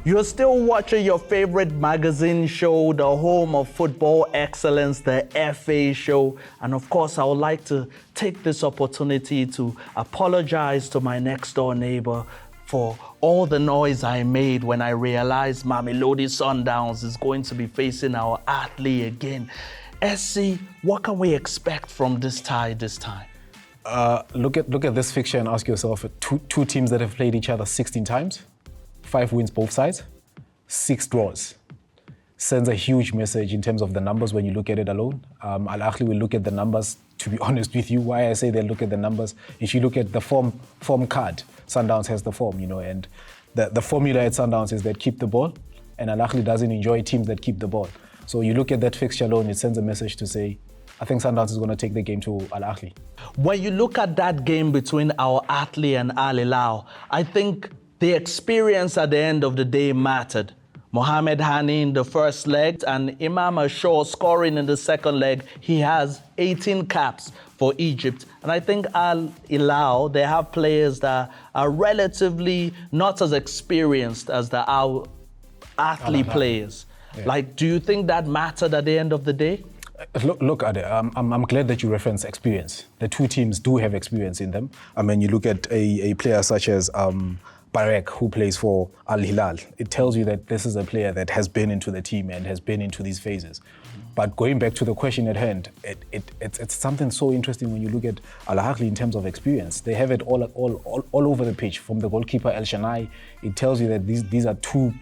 You're still watching your favorite magazine show, the home of football excellence, the FA show. And of course, I would like to take this opportunity to apologize to my next door neighbor for all the noise I made when I realized Mamelodi Sundowns is going to be facing our Ahly again. SC, what can we expect from this tie this time? Look at this fixture and ask yourself, two teams that have played each other 16 times, 5 wins both sides, 6 draws. Sends a huge message in terms of the numbers when you look at it alone. Ahly will look at the numbers, to be honest with you. Why I say they look at the numbers, if you look at the form card, Sundowns has the form, and the formula at Sundowns is that keep the ball, and Ahly doesn't enjoy teams that keep the ball. So you look at that fixture alone, it sends a message to say, I think Sundowns is going to take the game to Ahly. When you look at that game between our Ahly and Al Hilal, I think the experience at the end of the day mattered. Mohamed Hani in the first leg and Imam Ashur scoring in the second leg. He has 18 caps for Egypt. And I think Al Hilal, they have players that are relatively not as experienced as the Ahly players. Yeah. Do you think that mattered at the end of the day? Look at it. I'm glad that you reference experience. The two teams do have experience in them. I mean, you look at a player such as Barek, who plays for Al Hilal. It tells you that this is a player that has been into the team and has been into these phases. But going back to the question at hand, it's something so interesting when you look at Al Ahly in terms of experience. They have it all over the pitch, from the goalkeeper El Shanai. It tells you that these are two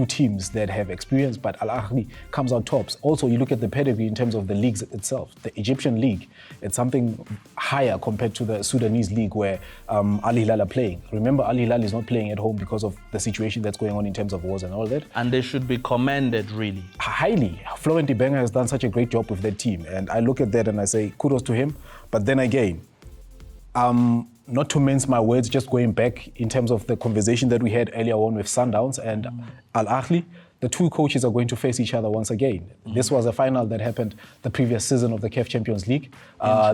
teams that have experience, but Al Ahly comes out tops. Also, you look at the pedigree in terms of the leagues itself. The Egyptian league, it's something higher compared to the Sudanese league where Al Hilal are playing. Remember, Al Hilal is not playing at home because of the situation that's going on in terms of wars and all that. And they should be commended, really. Highly. Florent Ibenge has done such a great job with that team. And I look at that and I say, kudos to him. But then again, not to mince my words, just going back in terms of the conversation that we had earlier on with Sundowns and Al Ahly, the two coaches are going to face each other once again. This was a final that happened the previous season of the CAF Champions League.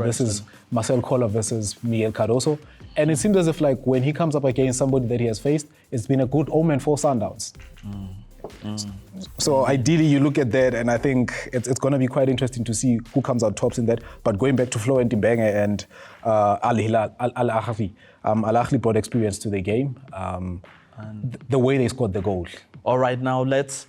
This is Marcel Koller versus Miguel Cardoso. And it seems as if when he comes up against somebody that he has faced, it's been a good omen for Sundowns. So ideally, you look at that, and I think it's going to be quite interesting to see who comes out tops in that. But going back to Florent Ibenge and Al Hilal, Al Ahly, Al Ahly brought experience to the game. The way they scored the goal. All right, now let's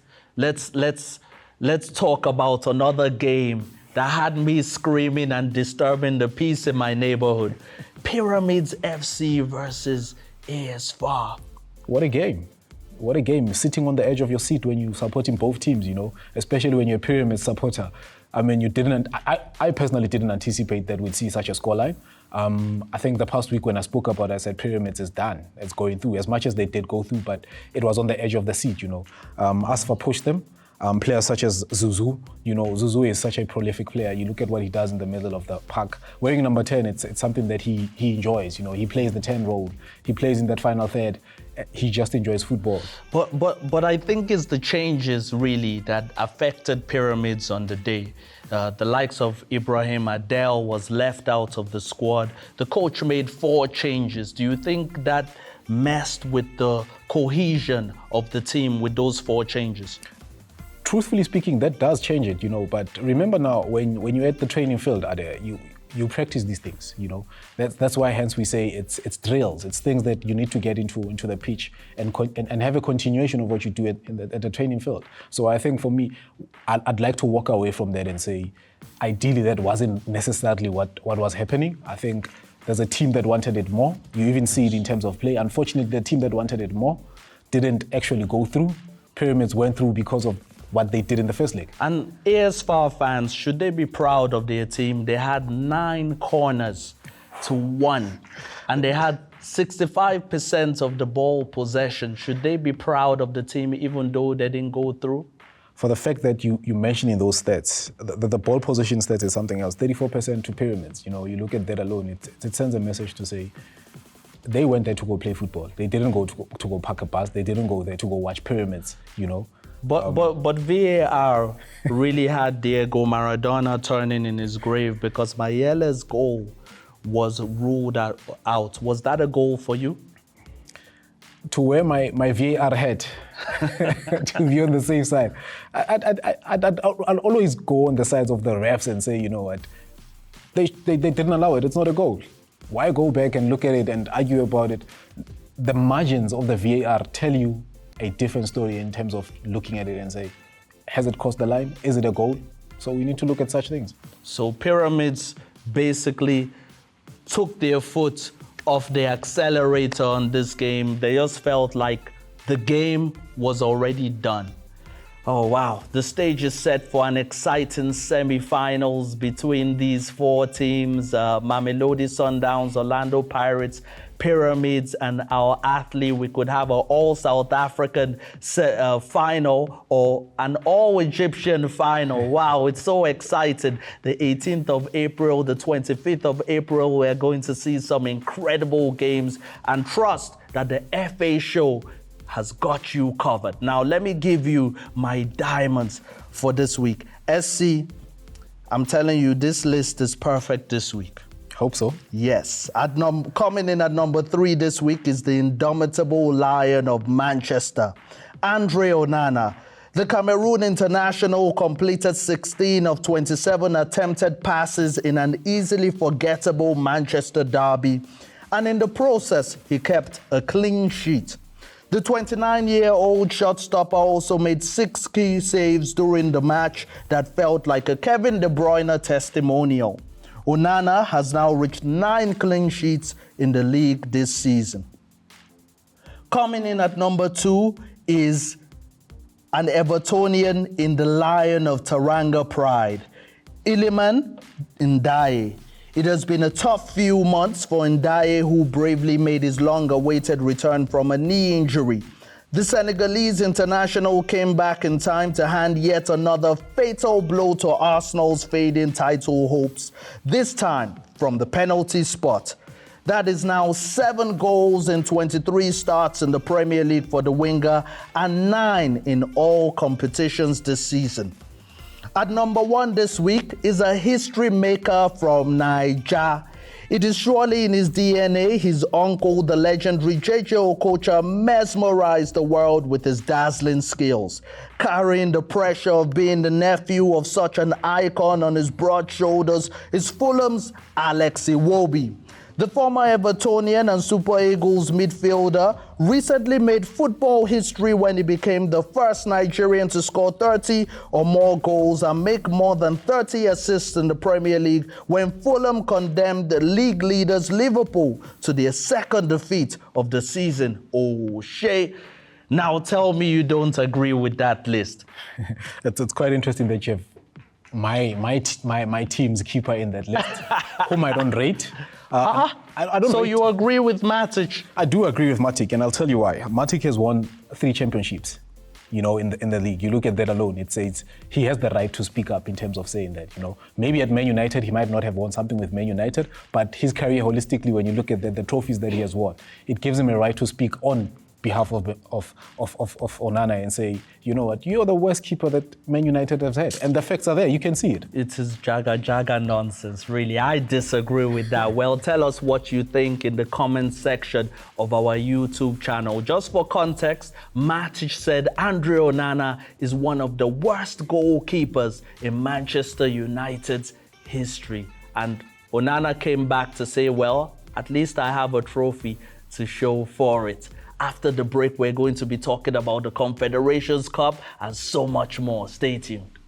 talk about another game that had me screaming and disturbing the peace in my neighborhood. Pyramids FC versus AS FAR. What a game. What a game. Sitting on the edge of your seat when you're supporting both teams, especially when you're a Pyramid supporter. I mean, I personally didn't anticipate that we'd see such a scoreline. I think the past week when I spoke about it, I said Pyramids is done. It's going through, as much as they did go through, but it was on the edge of the seat, Asfa pushed them. Players such as Zuzu, Zuzu is such a prolific player. You look at what he does in the middle of the park. Wearing number 10, it's something that he enjoys. He plays the 10 role. He plays in that final third. He just enjoys football. But I think it's the changes really that affected Pyramids on the day. The likes of Ibrahim Adel was left out of the squad. The coach made 4 changes. Do you think that messed with the cohesion of the team with those 4 changes? Truthfully speaking, that does change it, But remember now, when you're at the training field, you practice these things, That's why, hence, we say it's drills. It's things that you need to get into the pitch and have a continuation of what you do at the training field. So I think for me, I'd like to walk away from that and say, ideally, that wasn't necessarily what was happening. I think there's a team that wanted it more. You even see it in terms of play. Unfortunately, the team that wanted it more didn't actually go through. Pyramids went through because of what they did in the first leg. And AS FAR fans, should they be proud of their team? They had 9 corners to 1, and they had 65% of the ball possession. Should they be proud of the team even though they didn't go through? For the fact that you mentioning those stats, the ball position stats is something else. 34% to Pyramids. You look at that alone, it sends a message to say, they went there to go play football. They didn't go to go park a bus. They didn't go there to go watch Pyramids, But VAR really had Diego Maradona turning in his grave because Mayele's goal was ruled out. Was that a goal for you? to wear my VAR hat to be on the safe side. I'll always go on the sides of the refs and say, you know what, they didn't allow it. It's not a goal. Why go back and look at it and argue about it? The margins of the VAR tell you a different story in terms of looking at it and say, has it crossed the line? Is it a goal? So we need to look at such things. So Pyramids basically took their foot off the accelerator on this game. They just felt like the game was already done. Oh, wow. The stage is set for an exciting semi-finals between these four teams, Mamelodi Sundowns, Orlando Pirates, Pyramids, and our Ahly. We could have an all-South African final or an all-Egyptian final. Wow, it's so exciting. The 18th of April, the 25th of April, we're going to see some incredible games, and trust that the FA show has got you covered. Now, let me give you my diamonds for this week. SC, I'm telling you, this list is perfect this week. Hope so. Yes. Coming in at number 3 this week is the indomitable Lion of Manchester, Andre Onana. The Cameroon international completed 16 of 27 attempted passes in an easily forgettable Manchester derby, and in the process, he kept a clean sheet. The 29-year-old shotstopper also made 6 key saves during the match that felt like a Kevin De Bruyne testimonial. Onana has now reached 9 clean sheets in the league this season. Coming in at number 2 is an Evertonian in the Lion of Teranga pride, Iliman Ndiaye. It has been a tough few months for Ndiaye, who bravely made his long-awaited return from a knee injury. The Senegalese international came back in time to hand yet another fatal blow to Arsenal's fading title hopes, this time from the penalty spot. That is now 7 goals in 23 starts in the Premier League for the winger and 9 in all competitions this season. At number 1 this week is a history maker from Niger. It is surely in his DNA. His uncle, the legendary JJ Okocha, mesmerized the world with his dazzling skills. Carrying the pressure of being the nephew of such an icon on his broad shoulders is Fulham's Alex Iwobi. The former Evertonian and Super Eagles midfielder recently made football history when he became the first Nigerian to score 30 or more goals and make more than 30 assists in the Premier League when Fulham condemned the league leaders Liverpool to their 2nd defeat of the season. Oh, Shay. Now tell me you don't agree with that list. It's quite interesting that you have my team's keeper in that list, whom I don't rate. I don't so rate. you agree with Matic? I do agree with Matic, and I'll tell you why. Matic has won 3 championships, in the league. You look at that alone, it says he has the right to speak up in terms of saying that, Maybe at Man United, he might not have won something with Man United, but his career holistically, when you look at the trophies that he has won, it gives him a right to speak on behalf of Onana and say, you know what, you're the worst keeper that Man United has had. And the facts are there, you can see it. It is jaga nonsense, really. I disagree with that. Well, tell us what you think in the comment section of our YouTube channel. Just for context, Matic said Andre Onana is one of the worst goalkeepers in Manchester United's history. And Onana came back to say, well, at least I have a trophy to show for it. After the break, we're going to be talking about the Confederations Cup and so much more. Stay tuned.